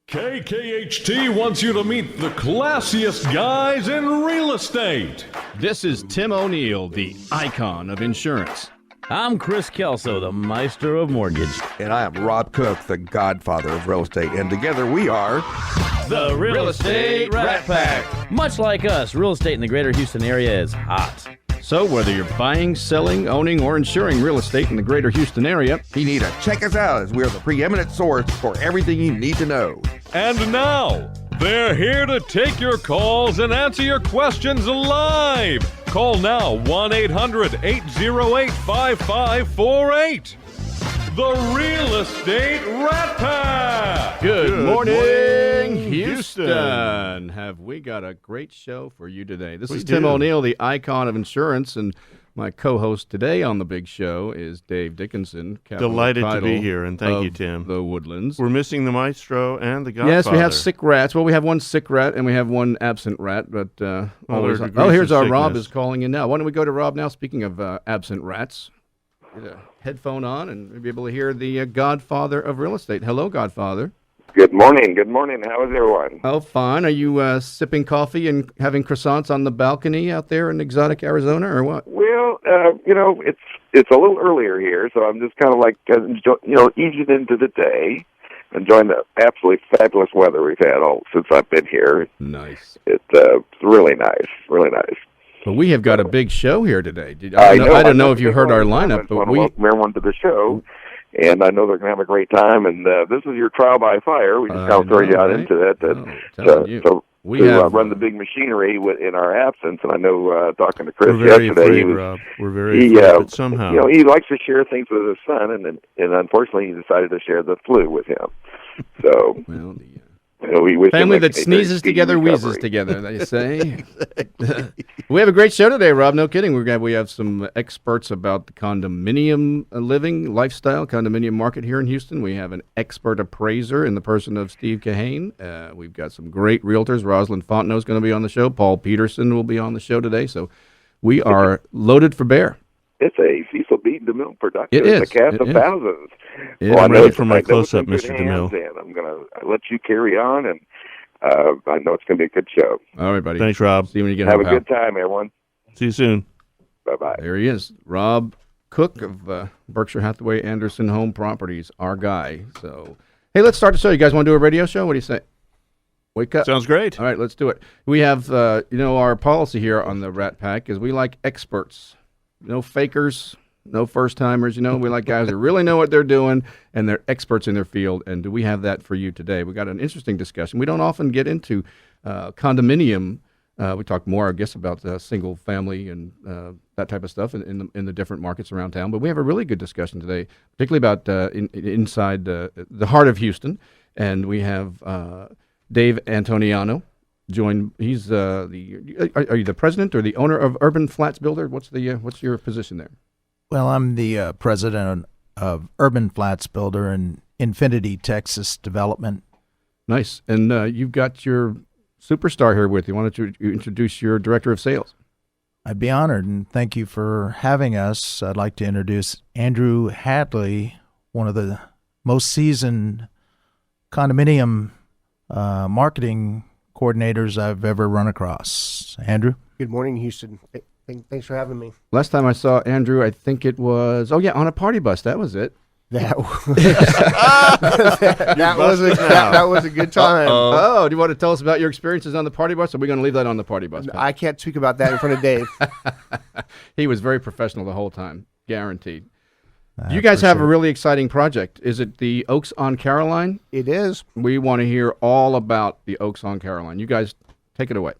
KKHT wants you to meet the classiest guys in real estate. This is Tim O'Neill, the icon of insurance. I'm Chris Kelso, the maestro of mortgage. And I am Rob Cook, the godfather of real estate. And together we are the Real Estate Rat Pack. Much like us, real estate in the greater Houston area is hot. So whether you're buying, selling, owning, or insuring real estate in the greater Houston area, you need to check us out as we are the preeminent source for everything you need to know. And now, they're here to take your calls and answer your questions live. Call now 1-800-808-5548. The Real Estate Rat Pack. Good morning, Houston. Have we got a great show for you today? This is Tim O'Neill, the icon of insurance, and my co-host today on the big show is Dave Dickinson. Delighted to be here, and thank you, Tim. The Woodlands. We're missing the maestro and the godfather. Yes, we have sick rats. Well, we have one sick rat and we have one absent rat, but here's our Rob is calling in now. Why don't we go to Rob now? Speaking of absent rats, get a headphone on and we'll be able to hear the godfather of real estate. Hello, godfather. Good morning. Good morning. How is everyone? Oh, fine. Are you sipping coffee and having croissants on the balcony out there in exotic Arizona, or what? Well, it's a little earlier here, so I'm just kind of like, easing into the day, enjoying the absolutely fabulous weather we've had since I've been here. Nice. It's really nice, really nice. Well, we have got a big show here today. I don't know if you heard our lineup, but we welcome everyone to the show. And I know they're going to have a great time. And this is your trial by fire. We just kind of throw you out into that. So we run the big machinery in our absence. And I know talking to Chris yesterday, Rob. We're very afraid, but somehow he likes to share things with his son, and unfortunately, he decided to share the flu with him. So. We wish family that sneezes together wheezes together, they say. We have a great show today, Rob. No kidding. We have some experts about the condominium living lifestyle, condominium market here in Houston. We have an expert appraiser in the person of Steve Kahane. We've got some great realtors. Rosalind Fontenot is going to be on the show. Paul Peterson will be on the show today. So we are loaded for bear. It's a Cecil B. DeMille production. It is. It's a cast of thousands. Well, I'm ready for my close-up, Mr. DeMille. And I'm going to let you carry on, and I know it's going to be a good show. All right, buddy. Thanks, Rob. See you when you get home. Have a good time, everyone. See you soon. Bye-bye. There he is, Rob Cook of Berkshire Hathaway Anderson Home Properties, our guy. So, hey, let's start the show. You guys want to do a radio show? What do you say? Wake up. Sounds great. All right, let's do it. We have, our policy here on the Rat Pack is we like experts, no fakers. No first-timers, we like guys who really know what they're doing, and they're experts in their field, and do we have that for you today? We got an interesting discussion. We don't often get into condominium. We talk more, I guess, about single family and that type of stuff in the different markets around town, but we have a really good discussion today, particularly about inside the heart of Houston, and we have Dave Antoniono. He's are you the president or the owner of Urban Flats Builder? What's your position there? Well, I'm the president of Urban Flats Builder and Infinity Texas Development. Nice. And you've got your superstar here with you. Why don't you introduce your director of sales? I'd be honored, and thank you for having us. I'd like to introduce Andrew Hadley, one of the most seasoned condominium marketing coordinators I've ever run across. Andrew? Good morning, Houston. Thanks for having me. Last time I saw Andrew, I think it was, on a party bus. That was it. That was a good time. Oh, do you want to tell us about your experiences on the party bus, or are we going to leave that on the party bus? I can't speak about that in front of Dave. He was very professional the whole time, guaranteed. You guys have a really exciting project. Is it the Oaks on Caroline? It is. We want to hear all about the Oaks on Caroline. You guys take it away.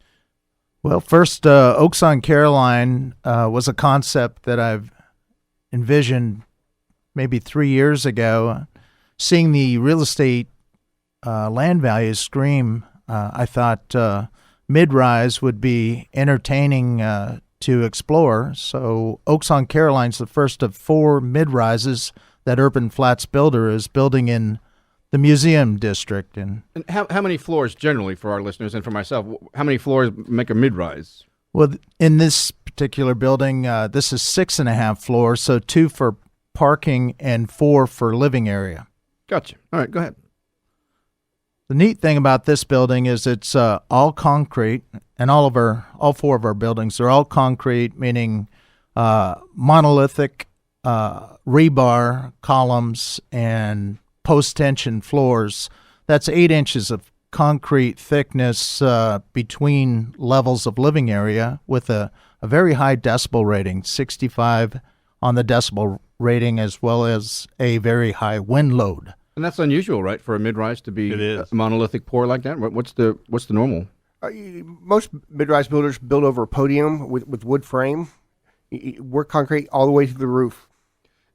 Well, first, Oaks on Caroline was a concept that I've envisioned maybe 3 years ago. Seeing the real estate land values scream, I thought mid-rise would be entertaining to explore. So Oaks on Caroline's the first of 4 mid-rises that Urban Flats Builder is building in the museum district. And how many floors generally for our listeners and for myself, how many floors make a mid-rise? Well, in this particular building, this is 6.5 floors, so 2 for parking and 4 for living area. Gotcha. All right, go ahead. The neat thing about this building is it's all concrete, and all 4 of our buildings are all concrete, meaning monolithic rebar columns and post-tension floors. That's 8 inches of concrete thickness between levels of living area with a very high decibel rating, 65 on the decibel rating, as well as a very high wind load. And that's unusual, right, for a mid-rise to be a monolithic pour like that? What's the normal? Most mid-rise builders build over a podium with wood frame. We're concrete all the way to the roof.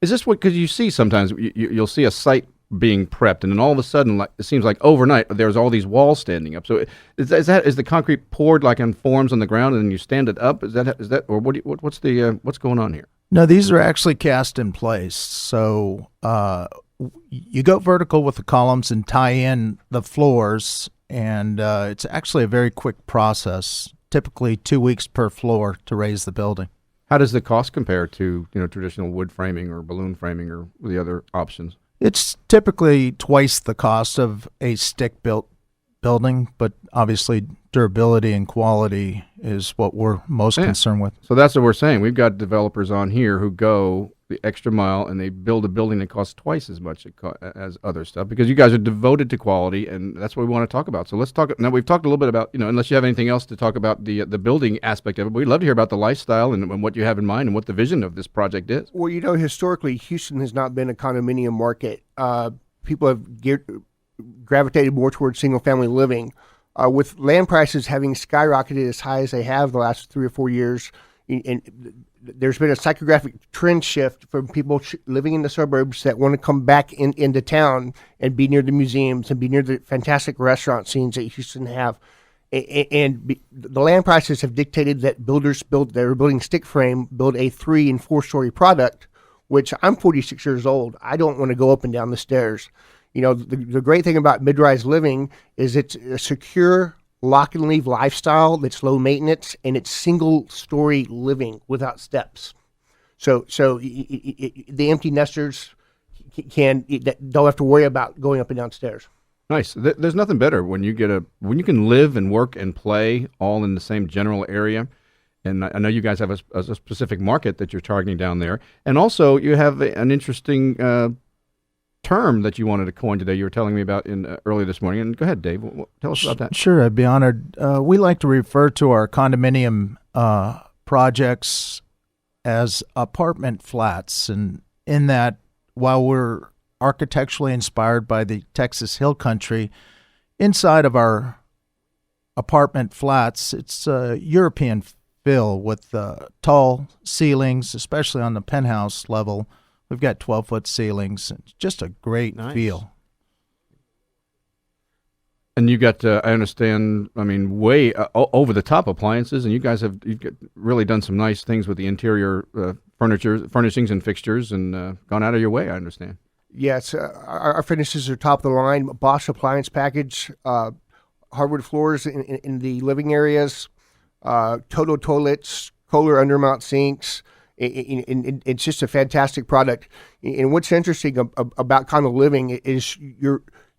Is this what, because you see sometimes, you'll see a site being prepped, and then all of a sudden, like it seems like overnight, there's all these walls standing up. So is the concrete poured like in forms on the ground, and then you stand it up? Is that, or what's going on here? No, these are actually cast in place. So you go vertical with the columns and tie in the floors, and it's actually a very quick process. Typically 2 weeks per floor to raise the building. How does the cost compare to traditional wood framing or balloon framing or the other options? It's typically twice the cost of a stick-built building, but obviously durability and quality is what we're most concerned with. So that's what we're saying. We've got developers on here who go the extra mile and they build a building that costs twice as much as other stuff, because you guys are devoted to quality, and that's what we want to talk about. So let's talk. Now, we've talked a little bit about, unless you have anything else to talk about the building aspect of it, but we'd love to hear about the lifestyle and what you have in mind and what the vision of this project is. Well, historically, Houston has not been a condominium market. People have gravitated more towards single-family living. With land prices having skyrocketed as high as they have the last 3 or 4 years, and there's been a psychographic trend shift from people living in the suburbs that want to come back into town and be near the museums and be near the fantastic restaurant scenes that Houston have. And the land prices have dictated that builders that are building stick frame build a 3- and 4-story product, which I'm 46 years old. I don't want to go up and down the stairs. The great thing about mid-rise living is it's a secure lock and leave lifestyle that's low maintenance, and it's single story living without steps. So the empty nesters don't have to worry about going up and down stairs. Nice. There's nothing better when you can live and work and play all in the same general area. And I know you guys have a specific market that you're targeting down there, and also you have an interesting term that you wanted to coin today. You were telling me about earlier this morning. And go ahead, Dave. Tell us about that. Sure, I'd be honored. We like to refer to our condominium projects as apartment flats, and in that, while we're architecturally inspired by the Texas Hill Country, inside of our apartment flats, it's a European feel with tall ceilings, especially on the penthouse level. We've got 12-foot ceilings. It's just a great feel. And you got, I understand, way over-the-top appliances, and you've really done some nice things with the interior furnishings and fixtures, and gone out of your way, I understand. Yes, our finishes are top of the line. Bosch appliance package, hardwood floors in the living areas, Toto toilets, Kohler undermount sinks. It's just a fantastic product. And what's interesting about condo living is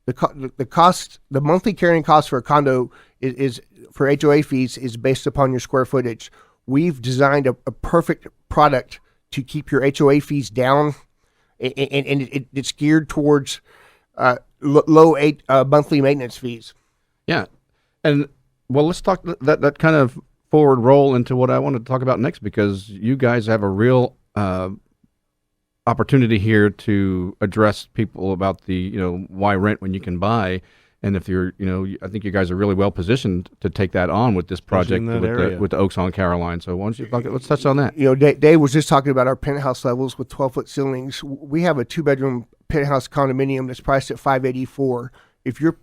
the monthly carrying cost for a condo is for HOA fees is based upon your square footage. We've designed a perfect product to keep your HOA fees down, and it's geared towards low monthly maintenance fees. Yeah, and well, let's talk that kind of forward roll into what I wanted to talk about next, because you guys have a real opportunity here to address people about the why rent when you can buy, and if you're I think you guys are really well positioned to take that on with this project with the Oaks on Caroline. So why don't you let's touch on that. Dave was just talking about our penthouse levels with 12-foot ceilings. We have a 2-bedroom penthouse condominium that's priced at $584. If your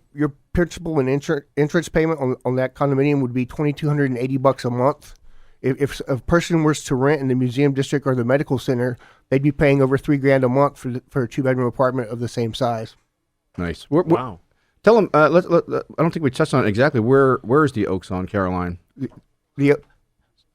principal and insurance payment on that condominium would be $2,280 a month, if a person was to rent in the museum district or the medical center, they'd be paying over $3,000 a month for a 2-bedroom apartment of the same size. Nice. Wow. Tell them. I don't think we touched on it exactly. Where is the Oaks on Caroline?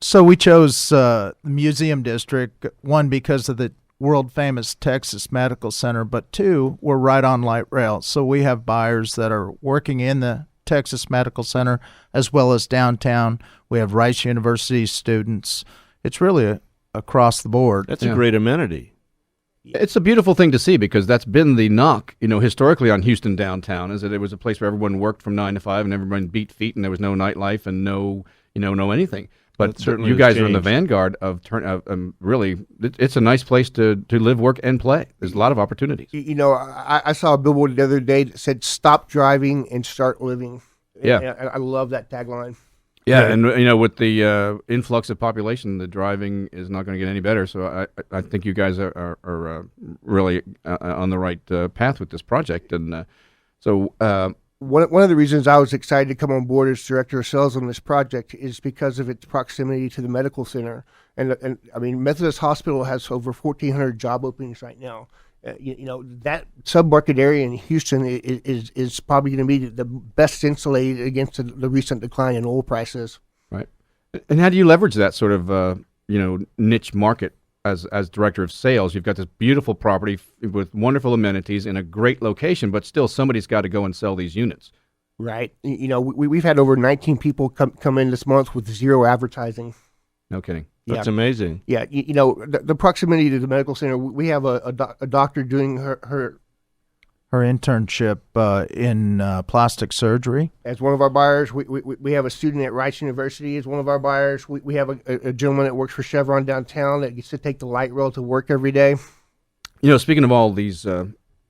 So we chose the museum district, one, because of the world famous Texas Medical Center, but 2, we're right on light rail. So we have buyers that are working in the Texas Medical Center as well as downtown. We have Rice University students. It's really across the board. That's a great amenity. It's a beautiful thing to see because that's been the knock, historically on Houston downtown, is that it was a place where everyone worked from 9 to 5 and everyone beat feet and there was no nightlife and no anything. But certainly you guys changed. are in the vanguard of really, it's a nice place to live, work, and play. There's a lot of opportunities. I saw a billboard the other day that said, "Stop driving and start living." Yeah. And I love that tagline. Yeah, and with the influx of population, the driving is not going to get any better. So I think you guys are really on the right path with this project. And One of the reasons I was excited to come on board as director of sales on this project is because of its proximity to the medical center. And I mean, Methodist Hospital has over 1,400 job openings right now. That sub-market area in Houston is probably going to be the best insulated against the recent decline in oil prices. Right. And how do you leverage that sort of niche market as director of sales? You've got this beautiful property with wonderful amenities in a great location, but still somebody's got to go and sell these units. Right. We've had over 19 people come in this month with 0 advertising. No kidding. That's amazing. Yeah, the proximity to the medical center. We have a doctor doing her internship in plastic surgery. As one of our buyers, we have a student at Rice University as one of our buyers. We have a gentleman that works for Chevron downtown that gets to take the light rail to work every day. Speaking of all these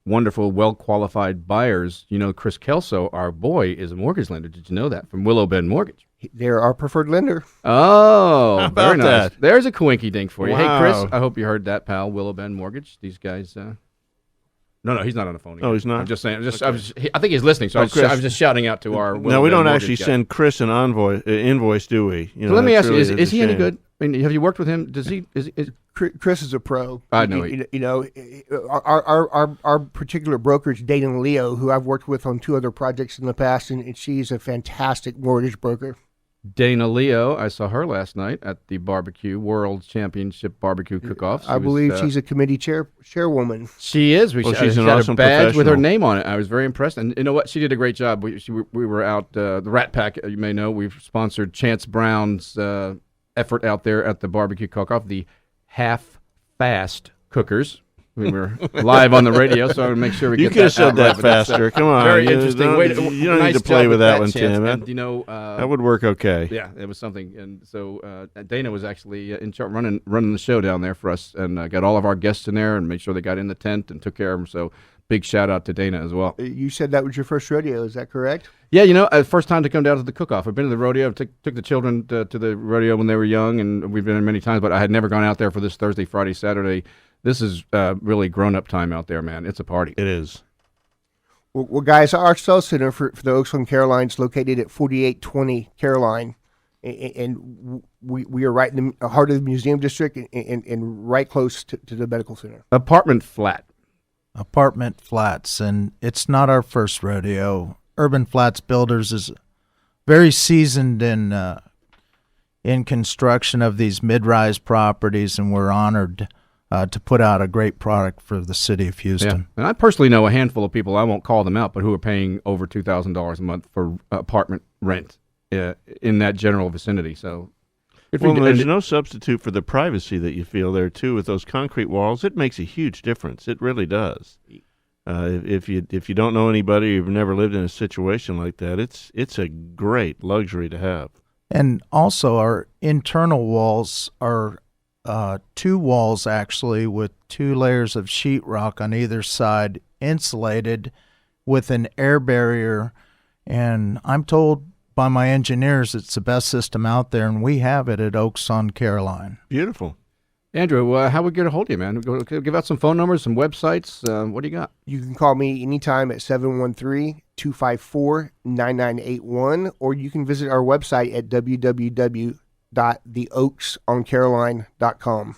wonderful, well-qualified buyers, Chris Kelso, our boy, is a mortgage lender. Did you know that? From Willow Bend Mortgage. They're our preferred lender. Oh, How about very nice. that? There's a quinky dink for you. Wow. Hey, Chris, I hope you heard that, pal. Willow Bend Mortgage. These guys. No, he's not on the phone. Oh, he's not? I'm just saying. I think he's listening, so I was just shouting out to our. No, we don't Bend actually mortgage guy. send Chris an invoice, do we? So let me ask you: that's really Is he any shame. good? I mean, have you worked with him? Does he? Is Chris is a pro. I know our particular broker is Dana Leo, who I've worked with on 2 other projects in the past, and she's a fantastic mortgage broker. Dana Leo? I saw her last night at the barbecue World Championship Barbecue Cook-Off. I believe she's a committee chairwoman. She is. She's she an had awesome a badge with her professional. name on it. I was very impressed. And you know what? She did a great job. We were out, the Rat Pack, you may know, we've sponsored Chance Brown's effort out there at the barbecue cook-off, the half-fast cookers. We were live on the radio, so I would make sure we You get could have that out said that right, but that's, faster. Come on. Very You interesting. don't Nice need to play job with that that, one, Chance. Tim. And, that would work okay. yeah, it was something. And so Dana was actually in charge running the show down there for us, and got all of our guests in there and made sure they got in the tent and took care of them. So big shout out to Dana as well. You said that was your first rodeo, is that correct? Yeah, first time to come down to the cook-off. I've been to the rodeo. Took the children to the rodeo when they were young, and we've been there many times, but I had never gone out there for this Thursday, Friday, Saturday. This is really grown-up time out there, man. It's a party. It is. Well, guys, our sales center for the Oaks on Caroline is located at 4820 Caroline, and we are right in the heart of the museum district and right close to the medical center. Apartment flats, and it's not our first rodeo. Urban Flats Builders is very seasoned in construction of these mid-rise properties, and we're honored to put out a great product for the city of Houston. Yeah. And I personally know a handful of people, I won't call them out, but who are paying over $2,000 a month for apartment rent in that general vicinity. So, there's no substitute for the privacy that you feel there, too, with those concrete walls. It makes a huge difference. It really does. If you don't know anybody, you've never lived in a situation like that, it's a great luxury to have. And also our internal walls are 2 walls, actually, with 2 layers of sheetrock on either side, insulated with an air barrier. And I'm told by my engineers it's the best system out there, and we have it at Oaks on Caroline. Beautiful. Andrew, how would we get a hold of you, man? Give out some phone numbers, some websites. What do you got? You can call me anytime at 713-254-9981, or you can visit our website at www.theoaksoncaroline.com.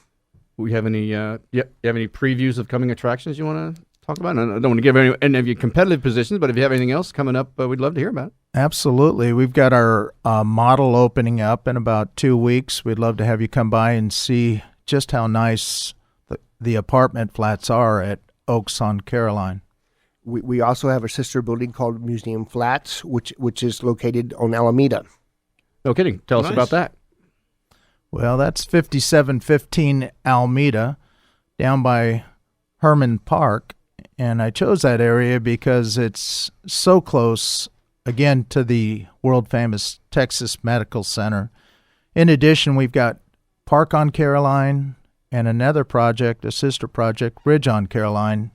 We have any? You have any previews of coming attractions you want to talk about? I don't want to give any of you competitive positions, but if you have anything else coming up, we'd love to hear about it. Absolutely. We've got our model opening up in about 2 weeks. We'd love to have you come by and see just how nice the apartment flats are at Oaks on Caroline. We also have a sister building called Museum Flats, which is located on Alameda. No kidding. Tell us about that. Well, that's 5715 Alameda, down by Herman Park. And I chose that area because it's so close, again, to the world-famous Texas Medical Center. In addition, we've got Park on Caroline and another project, a sister project, Ridge on Caroline,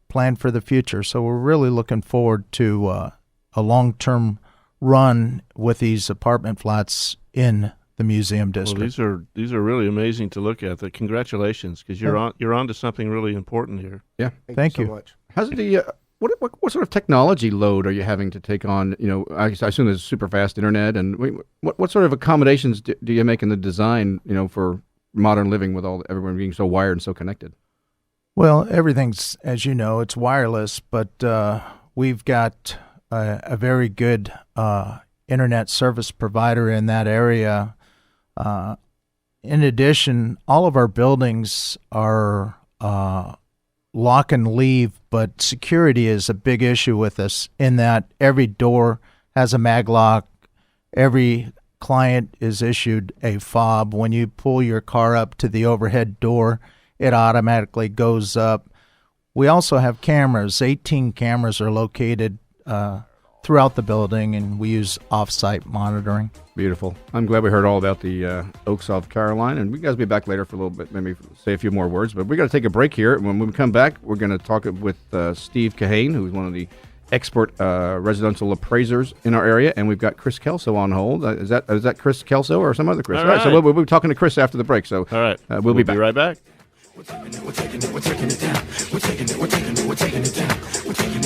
planned for the future. So we're really looking forward to a long-term run with these apartment flats in the museum district. Well, these are really amazing to look at. Congratulations, because you're on to something really important here. Yeah, thank you so much. How's the what sort of technology load are you having to take on? I assume there's super fast internet, and what sort of accommodations do you make in the design? For modern living with everyone being so wired and so connected. Well, everything's, as you know, it's wireless, but we've got a very good internet service provider in that area. In addition, all of our buildings are lock and leave, but security is a big issue with us in that every door has a mag lock. Every client is issued a fob. When you pull your car up to the overhead door, it automatically goes up. We also have cameras. 18 cameras are located throughout the building, and we use off-site monitoring. Beautiful. I'm glad we heard all about the Oaks of Caroline, and we guys will be back later for a little bit, maybe say a few more words. But we got to take a break here. When we come back, we're going to talk with Steve Kahane, who's one of the expert residential appraisers in our area, and we've got Chris Kelso on hold. Is that Chris Kelso or some other Chris? All right. So we'll be talking to Chris after the break. So all right, we'll be back. Right back. We're taking it down. We're taking it down.